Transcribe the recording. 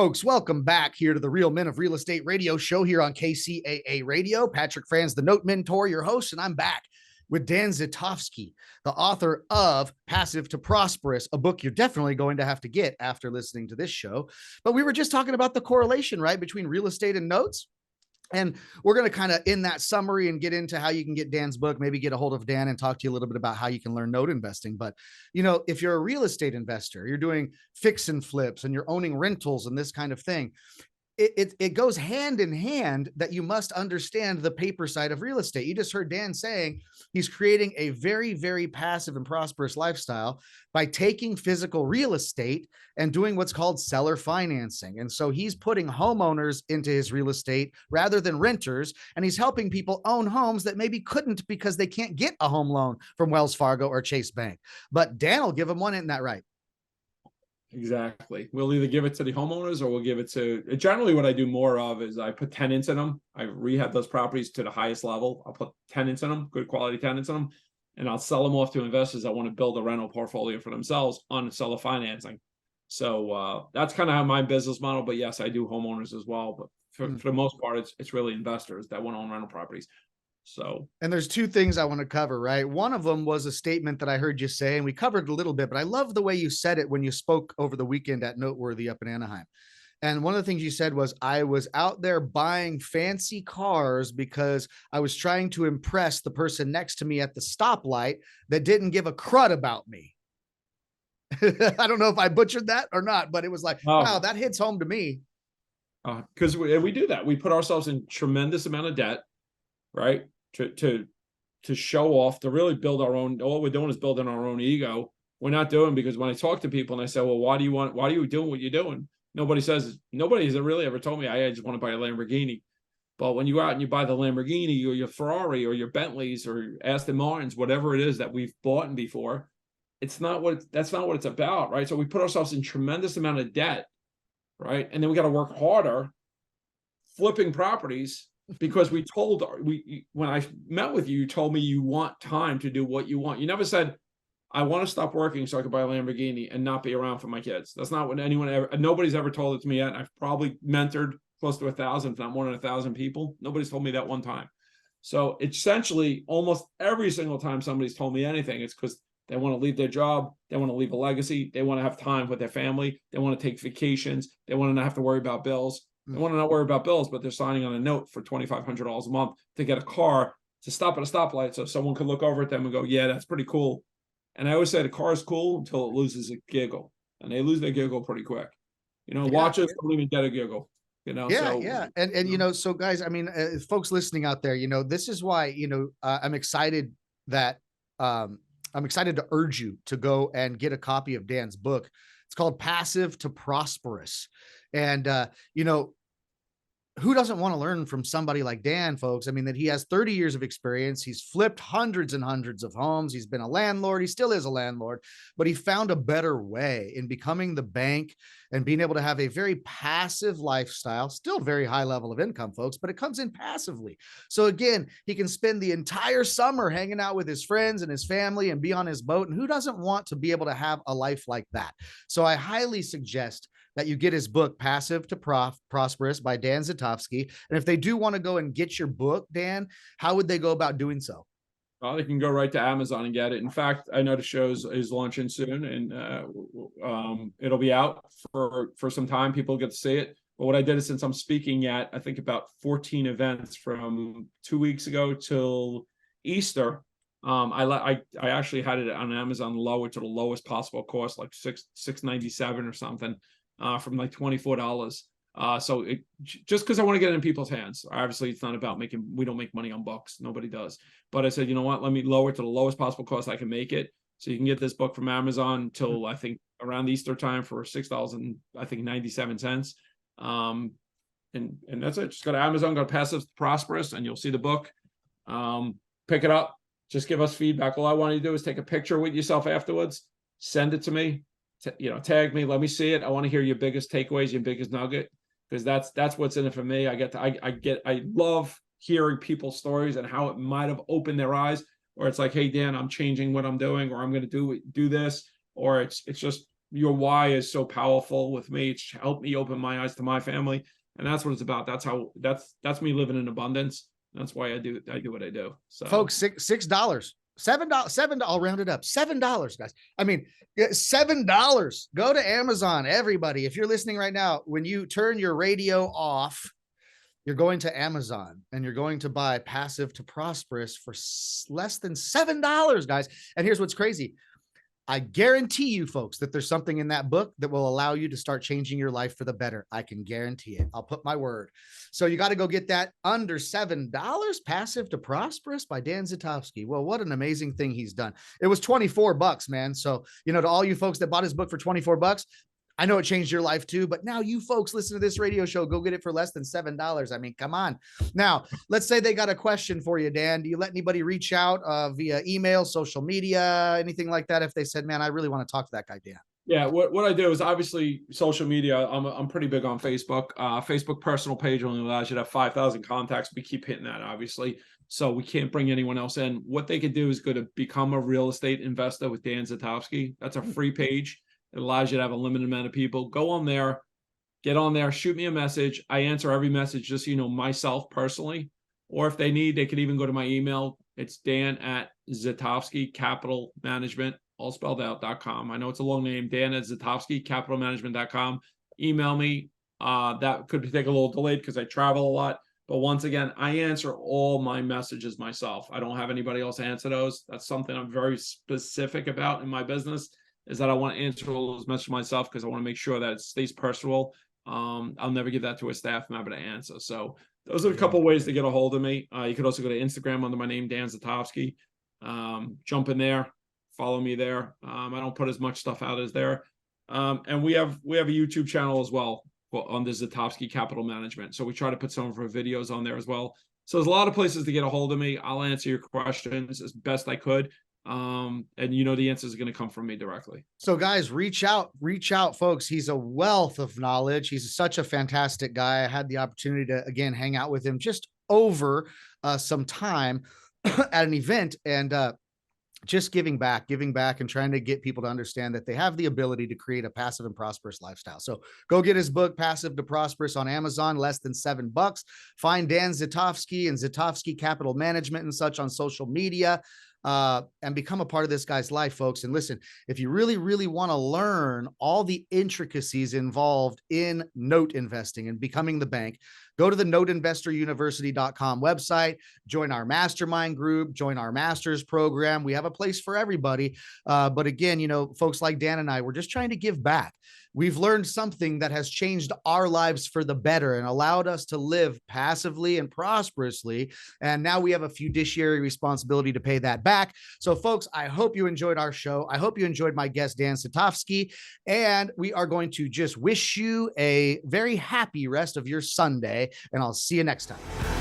folks, welcome back here to the Real Men of Real Estate Radio show here on KCAA Radio. Patrick Franz, the Note Mentor, your host, and I'm back with Dan Zitofsky, the author of Passive to Prosperous, a book you're definitely going to have to get after listening to this show. But we were just talking about the correlation, right, between real estate and notes. And we're going to kind of end that summary and get into how you can get Dan's book, maybe get a hold of Dan and talk to you a little bit about how you can learn note investing. But, you know, if you're a real estate investor, you're doing fix and flips and you're owning rentals and this kind of thing, it goes hand in hand that you must understand the paper side of real estate. You just heard Dan saying he's creating a very, very passive and prosperous lifestyle by taking physical real estate and doing what's called seller financing. And so he's putting homeowners into his real estate rather than renters. And he's helping people own homes that maybe couldn't because they can't get a home loan from Wells Fargo or Chase Bank. But Dan will give them one, isn't that right? Exactly. We'll either give it to the homeowners or we'll give it to, generally what I do more of is I put tenants in them. I rehab those properties to the highest level. I'll put tenants in them, good quality tenants in them, and I'll sell them off to investors that want to build a rental portfolio for themselves on seller financing. So that's kind of how my business model, but yes, I do homeowners as well. But for the most part, it's really investors that want to own rental properties. So, and there's two things I want to cover, right? One of them was a statement that I heard you say, and we covered a little bit, but I love the way you said it when you spoke over the weekend at Noteworthy up in Anaheim. And one of the things you said was, I was out there buying fancy cars because I was trying to impress the person next to me at the stoplight that didn't give a crud about me. I don't know if I butchered that or not, but it was like, wow, that hits home to me. Because we do that. We put ourselves in tremendous amount of debt, right? To show off, to really build our own. All we're doing is building our own ego. We're not doing, because when I talk to people and I say, well, why are you doing what you're doing? Nobody's really ever told me I just want to buy a Lamborghini. But when you go out and you buy the Lamborghini or your Ferrari or your Bentleys or Aston Martins, whatever it is that we've bought before, that's not what it's about, right? So we put ourselves in tremendous amount of debt, right? And then we got to work harder flipping properties. Because when I met with you, you told me you want time to do what you want. You never said, I want to stop working so I can buy a Lamborghini and not be around for my kids. That's not what nobody's ever told it to me yet. I've probably mentored close to 1,000, if not more than 1,000 people. Nobody's told me that one time. So essentially, almost every single time somebody's told me anything, it's because they want to leave their job. They want to leave a legacy. They want to have time with their family. They want to take vacations. They want to not have to worry about bills. They want to not worry about bills, but they're signing on a note for $2,500 a month to get a car to stop at a stoplight so someone could look over at them and go, yeah, that's pretty cool. And I always say the car is cool until it loses a giggle. And they lose their giggle pretty quick. Watches don't even get a giggle. And you know, so guys, I mean, folks listening out there, this is why, I'm excited that I'm excited to urge you to go and get a copy of Dan's book. It's called Passive to Prosperous. And, who doesn't want to learn from somebody like Dan, folks? I mean, that he has 30 years of experience. He's flipped hundreds and hundreds of homes. He's been a landlord. He still is a landlord, but he found a better way in becoming the bank and being able to have a very passive lifestyle, still very high level of income, folks, but it comes in passively. So again, he can spend the entire summer hanging out with his friends and his family and be on his boat. And who doesn't want to be able to have a life like that? So I highly suggest that you get his book, Passive to Prosperous by Dan Zitofsky. And if they do want to go and get your book, Dan, how would they go about doing so? Well, they can go right to Amazon and get it. In fact, I know the show is launching soon, and it'll be out for some time. People get to see it. But what I did is, since I'm speaking at, I think, about 14 events from 2 weeks ago till Easter, I actually had it on Amazon lowered to the lowest possible cost, like $6.97 or something. From like $24. So just because I want to get it in people's hands. Obviously, it's not about we don't make money on books. Nobody does. But I said, you know what? Let me lower it to the lowest possible cost I can make it. So you can get this book from Amazon till I think around Easter time for $6.97. And that's it. Just go to Amazon, go to Passive to Prosperous, and you'll see the book. Pick it up. Just give us feedback. All I want you to do is take a picture with yourself afterwards, send it to me. Tag me, let me see it. I want to hear your biggest takeaways, your biggest nugget, because that's what's in it for me. I love hearing people's stories and how it might have opened their eyes, or it's like, hey Dan, I'm changing what I'm doing, or I'm going to do this, or it's just your why is so powerful with me. It's helped me open my eyes to my family. And that's what it's about. That's me living in abundance. That's why I do what I do. So folks, $6, $7, I'll round it up. $7, guys. I mean, $7. Go to Amazon, everybody. If you're listening right now, when you turn your radio off, you're going to Amazon and you're going to buy Passive to Prosperous for less than $7, guys. And here's what's crazy. I guarantee you, folks, that there's something in that book that will allow you to start changing your life for the better. I can guarantee it. I'll put my word. So you got to go get that under $7, Passive to Prosperous by Dan Zitofsky. Well, what an amazing thing he's done. It was $24, man. So, you know, to all you folks that bought his book for $24, I know it changed your life too, but now you folks listen to this radio show, go get it for less than $7. I mean, come on. Now, let's say they got a question for you, Dan. Do you let anybody reach out via email, social media, anything like that? If they said, man, I really want to talk to that guy, Dan. Yeah, what I do is obviously social media. I'm pretty big on Facebook. Facebook personal page only allows you to have 5,000 contacts. We keep hitting that, obviously. So we can't bring anyone else in. What they could do is go to Become a Real Estate Investor with Dan Zitofsky. That's a free page. It allows you to have a limited amount of people. Go on there, get on there, shoot me a message. I answer every message, just so you know, myself personally. Or if they need, they could even go to my email. It's Dan@Zitofsky Capital Management, all spelled out.com. I know it's a long name, Dan@Zitofsky Capital Management.com. Email me. That could take a little delayed because I travel a lot. But once again, I answer all my messages myself. I don't have anybody else answer those. That's something I'm very specific about in my business, is that I want to answer all those messages myself because I want to make sure that it stays personal. I'll never give that to a staff member to answer. So those are a couple of ways to get a hold of me. You could also go to Instagram under my name, Dan Zitofsky. Jump in there, follow me there. I don't put as much stuff out as there. And we have a YouTube channel as well on the Zitofsky Capital Management. So we try to put some of our videos on there as well. So there's a lot of places to get a hold of me. I'll answer your questions as best I could. And you know, the answer is going to come from me directly. So guys, reach out, folks. He's a wealth of knowledge. He's such a fantastic guy. I had the opportunity to, again, hang out with him just over some time at an event, and just giving back and trying to get people to understand that they have the ability to create a passive and prosperous lifestyle. So go get his book, Passive to Prosperous, on Amazon, less than $7. Find Dan Zitofsky and Zitofsky Capital Management and such on social media. And become a part of this guy's life, folks. And listen, if you really, really want to learn all the intricacies involved in note investing and becoming the bank, go to the noteinvestoruniversity.com website, join our mastermind group, join our master's program. We have a place for everybody. But again, you know, folks like Dan and I, we're just trying to give back. We've learned something that has changed our lives for the better and allowed us to live passively and prosperously. And now we have a fiduciary responsibility to pay that back. So folks, I hope you enjoyed our show. I hope you enjoyed my guest, Dan Zitofsky. And we are going to just wish you a very happy rest of your Sunday. And I'll see you next time.